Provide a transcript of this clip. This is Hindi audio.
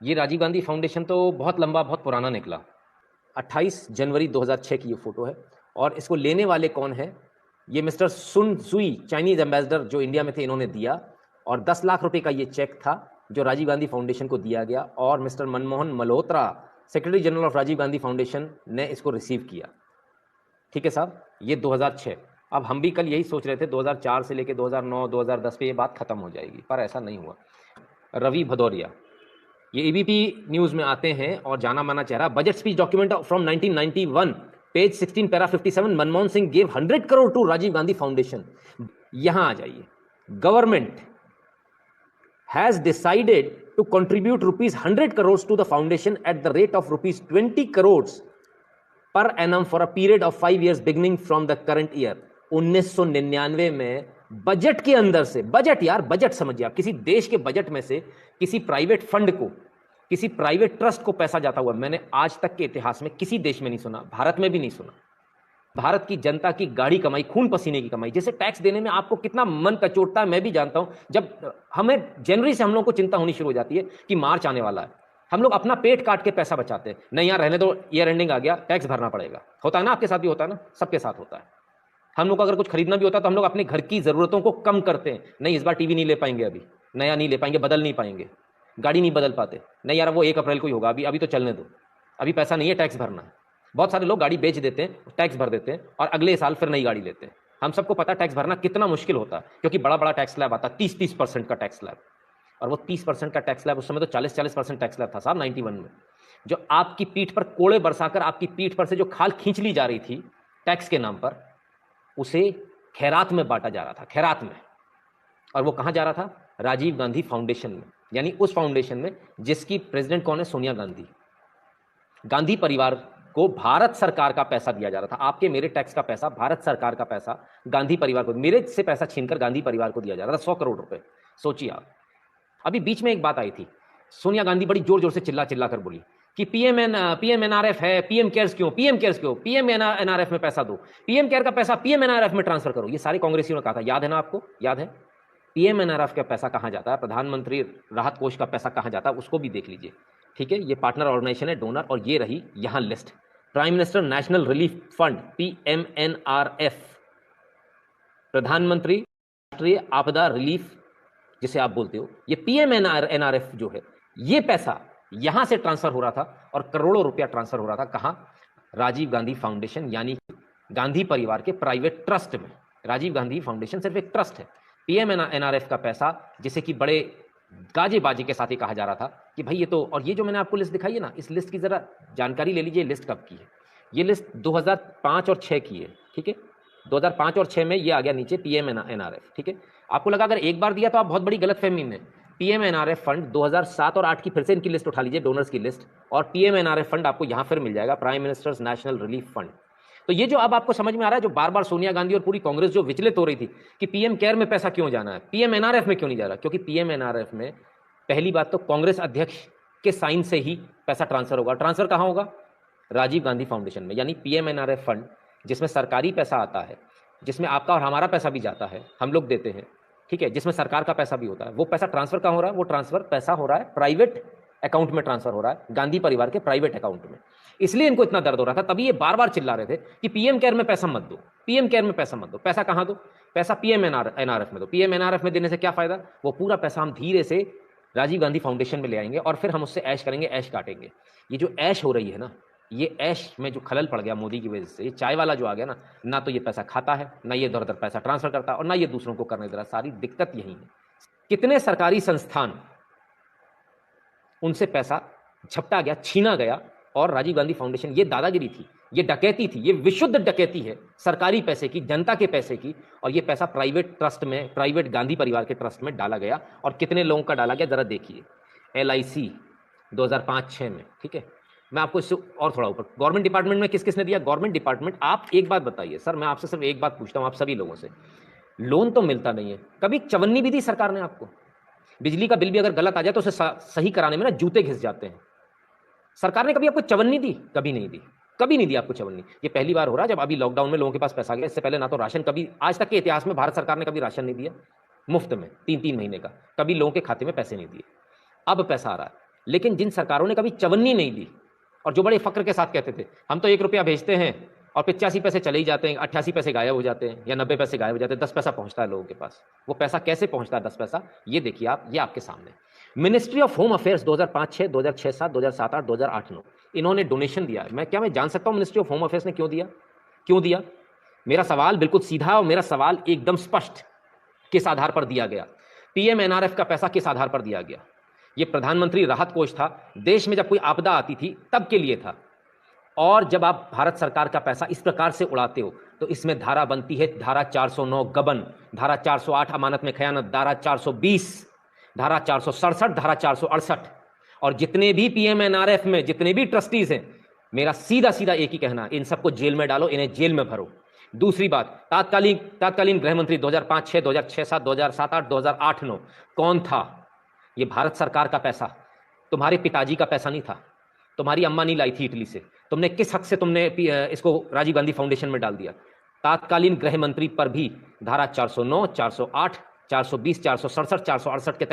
ये राजीव गांधी फाउंडेशन तो बहुत लंबा, बहुत पुराना निकला। 28 जनवरी 2006 की ये फोटो है। और इसको लेने वाले कौन है? ये मिस्टर सुन सुई, चाइनीज एम्बेसडर जो इंडिया में थे, इन्होंने दिया। और 10 लाख रुपए का ये चेक था जो राजीव गांधी फाउंडेशन को दिया गया, और mister Manmohan Malhotra, secretary general of Rajiv Gandhi foundation, ने इसको रिसीव किया। ठीक है साहब, ये 2006। अब हम भी कल यही सोच रहे थे 2004 से लेकर 2009 2010 पे ये बात खत्म हो जाएगी, पर ऐसा नहीं हुआ। रवि भदौरिया, ये एबीपी न्यूज में आते हैं और जाना माना चेहरा। Budget speech document from 1991, page 16 para 57, Manmohan Singh gave 100 crore to Rajiv Gandhi foundation. यहां आ जाइए। Government has decided to contribute ₹100 crores to the foundation at the rate of ₹20 crores per annum for a period of 5 years beginning from the current year। 1999 में बजट के अंदर से, बजट यार, बजट समझिए आप, किसी देश के बजट में से किसी प्राइवेट फंड को, किसी प्राइवेट ट्रस्ट को पैसा जाता हुआ मैंने आज तक के इतिहास में किसी देश में नहीं सुना, भारत में भी नहीं सुना। भारत की जनता की गाढ़ी कमाई, खून पसीने की कमाई, जिसे टैक्स देने में आपको कितना मन कचोटता है मैं भी जानता हूं। जब हमें जनवरी से हम लोगों को चिंता होनी शुरू हो जाती है कि मार्च आने वाला है, हम लोग अपना पेट काट के पैसा बचाते हैं। नहीं यार, रहने दो, ईयर एंडिंग आ गया, टैक्स भरना पड़ेगा। होता है ना, आपके साथ भी होता है ना, सबके साथ होता है। हम लोग को अगर कुछ खरीदना भी होता है तो हम लोग अपने घर की जरूरतों को कम करते हैं। नहीं, इस बार टीवी नहीं ले पाएंगे, अभी नया नहीं ले पाएंगे, बदल नहीं पाएंगे, गाड़ी नहीं बदल पाते। नहीं यार, वो 1 अप्रैल को ही होगा, अभी अभी तो चलने दो, अभी पैसा नहीं है, टैक्स भरना है। बहुत सारे लोग गाड़ी बेच देते हैं, टैक्स भर देते हैं, और अगले साल फिर नई गाड़ी लेते हैं। हम सबको पता है टैक्स भरना कितना मुश्किल होता है, क्योंकि बड़ा बड़ा टैक्स स्लैब आता है, 30-30% का टैक्स स्लैब। और वो 30% का टैक्स स्लैब, उस समय तो 40-40% टैक्स स्लैब था साहब 91 में। जो आपकी पीठ पर कोड़े बरसाकर आपकी पीठ पर से जो खाल खींच ली जा रही थी टैक्स के नाम पर, उसे खैरात में बांटा जा रहा था, खैरात में। और वो कहां जा रहा था? राजीव गांधी फाउंडेशन में, यानी उस फाउंडेशन में जिसकी प्रेसिडेंट कौन है? सोनिया गांधी। गांधी परिवार को भारत सरकार का पैसा दिया जा रहा था, आपके मेरे टैक्स का पैसा, भारत सरकार का पैसा गांधी परिवार को, मेरे से पैसा छीनकर गांधी परिवार को दिया जा रहा था, 100 करोड़ रुपए। सोचिए आप। अभी बीच में एक बात आई थी, सोनिया गांधी बड़ी जोर जोर से चिल्ला चिल्ला कर बोली कि पीएमएनआरएफ है, पीएम केयर्स क्यों, पीएमएनआरएफ में पैसा दो, पीएम केयर का पैसा पीएमएनआरएफ में ट्रांसफर करो। ये सारे कांग्रेसियों ने कहा था, याद है ना आपको? याद है? पीएमएनआरएफ का पैसा कहां जाता है, प्रधानमंत्री राहत कोष का पैसा कहां जाता है, उसको भी देख लीजिए। ठीक है, ये पार्टनर ऑर्गेनाइजेशन है, डोनर, और ये रही यहां list. Prime minister national relief fund, PMNRF, प्रधानमंत्री राष्ट्रीय आपदा रिलीफ जिसे आप बोलते हो, ये पीएमएनआरएफ जो है, ये पैसा यहां से ट्रांसफर हो रहा था, और करोड़ों रुपया ट्रांसफर हो रहा था कहां? राजीव गांधी फाउंडेशन, यानी गांधी परिवार के प्राइवेट ट्रस्ट में। राजीव गांधी फाउंडेशन सिर्फ एक ट्रस्ट है। पीएमएनआरएफ का पैसा, जिसे कि बड़े गाजे बाजी के साथ ही कहा जा रहा था कि भाई ये तो, और ये जो मैंने आपको लिस्ट दिखाई है ना, इस लिस्ट की जरा जानकारी ले लीजिए। लिस्ट कब की है? ये लिस्ट 2005 और 6 की है। ठीक है, 2005 और 6 में ये आ गया नीचे पीएमएनआरएफ। ठीक है, आपको लगा अगर एक बार दिया तो आप बहुत बड़ी गलतफहमी में। पीएमएनआरएफ फंड 2007 और 8 की फिर से इनकी लिस्ट उठा लीजिए, डोनर्स की लिस्ट, और पीएमएनआरएफ फंड आपको यहां फिर मिल जाएगा, prime ministers national relief fund. तो ये जो अब आपको समझ में आ रहा है, जो बार बार सोनिया गांधी और पूरी कांग्रेस जो विचलित हो रही थी कि पीएम केयर में पैसा क्यों जाना है, पीएमएनआरएफ में क्यों नहीं जा रहा, क्योंकि पीएमएनआरएफ में पहली बात तो कांग्रेस अध्यक्ष के साइन से ही पैसा ट्रांसफर होगा। ट्रांसफर कहां होगा? राजीव गांधी फाउंडेशन में। यानी पीएमएनआरएफ फंड, जिसमें सरकारी पैसा आता है, जिसमें आपका और हमारा पैसा भी जाता है, हम लोग देते हैं, ठीक है, जिसमें सरकार का पैसा भी होता है, वो पैसा ट्रांसफर कहां हो रहा है? वो ट्रांसफर पैसा हो रहा है प्राइवेट अकाउंट में, ट्रांसफर हो रहा है गांधी परिवार के प्राइवेट अकाउंट में। इसलिए इनको इतना दर्द हो रहा था, तभी ये बार बार चिल्ला रहे थे कि पीएम केयर में पैसा मत दो, पीएम केयर में पैसा मत दो। पैसा कहां दो? पैसा पीएमएनआरएफ में दो। पीएमएनआरएफ में देने से क्या फायदा? वो पूरा पैसा हम धीरे से राजीव गांधी फाउंडेशन में ले आएंगे, और फिर हम उससे ऐश करेंगे, ऐश काटेंगे। ये जो ऐश हो रही है ना, ये ऐश में जो खलल पड़ गया मोदी की वजह से, ये चाय वाला जो आ गया ना तो ये पैसा खाता है, ना ये इधर उधर पैसा ट्रांसफर करता है, और ना ये दूसरों को करने दे रहा। सारी दिक्कत यही है। कितने सरकारी संस्थान, उनसे पैसा झपटा गया, छीना गया, और राजीव गांधी फाउंडेशन, ये दादागिरी थी, ये डकैती थी, ये विशुद्ध डकैती है सरकारी पैसे की, जनता के पैसे की। और ये पैसा प्राइवेट ट्रस्ट में, प्राइवेट गांधी परिवार के ट्रस्ट में डाला गया, और कितने लोगों का डाला गया जरा देखिए। LIC 2005-6 में, ठीक है। मैं आपको इससे और थोड़ा ऊपर, गवर्नमेंट डिपार्टमेंट में किस किसने दिया? Government department. आप एक बात बताइए सर, मैं आपसे सिर्फ एक बात पूछता हूं, आप सभी लोगों से, लोन तो मिलता नहीं है, कभी चवन्नी भी दी सरकार ने आपको? बिजली का बिल भी अगर गलत आ जाए तो उसे सही कराने में ना जूते घिस जाते हैं। सरकार ने कभी आपको चवन्नी दी? कभी नहीं दी, कभी नहीं दी आपको चवन्नी। ये पहली बार हो रहा है जब अभी लॉकडाउन में लोगों के पास पैसा आ गया। इससे पहले ना तो राशन, कभी आज तक के इतिहास में भारत सरकार ने कभी राशन नहीं दिया मुफ्त में 3-3 महीने का, कभी लोगों के खाते में पैसे नहीं दिए। अब पैसा आ रहा है, लेकिन जिन सरकारों ने कभी चवन्नी नहीं दी और जो बड़े फक्र के साथ कहते थे हम तो 1 रुपया भेजते हैं और 85 पैसे चले ही जाते हैं, 88 पैसे गायब हो जाते हैं या 90 पैसे गायब हो जाते हैं, 10 पैसा पहुंचता है लोगों के पास। वो पैसा कैसे पहुंचता है 10 पैसा, ये देखिए आप, ये आपके सामने। मिनिस्ट्री ऑफ होम अफेयर्स 2005-6, 2006-7, 2007-8, 2008-9 इन्होंने डोनेशन दिया। मैं जान सकता हूं मिनिस्ट्री ऑफ होम अफेयर्स ने क्यों दिया? मेरा सवाल बिल्कुल सीधा और मेरा सवाल एकदम स्पष्ट, किस आधार पर दिया गया? पीएमएनआरएफ का पैसा किस आधार पर दिया गया? ये प्रधानमंत्री राहत कोष था, देश में जब कोई आपदा आती थी तब के लिए था। और जब आप भारत सरकार का पैसा इस प्रकार से उड़ाते हो तो इसमें धारा बनती है धारा 409 गबन, धारा 408 अमानत में खयानत, धारा 420, धारा 467, धारा 468। और जितने भी पीएमएनआरएफ में जितने भी ट्रस्टीज हैं, मेरा सीधा सीधा एक ही कहना, इन सबको जेल में डालो, इन्हें जेल में भरो। दूसरी बात, तात्कालीन गृह मंत्री 2005-6, 2006-7, 2007-8, 2008-9 कौन था? ये भारत सरकार का पैसा, तुम्हारे पिताजी का पैसा नहीं था, तुम्हारी अम्मा नहीं लाई थी इटली से। तुमने किस हक से तुमने इसको राजीव गांधी फाउंडेशन में डाल दिया? तात्कालीन गृह मंत्री पर भी धारा 409, 408, 420, 467, 468 के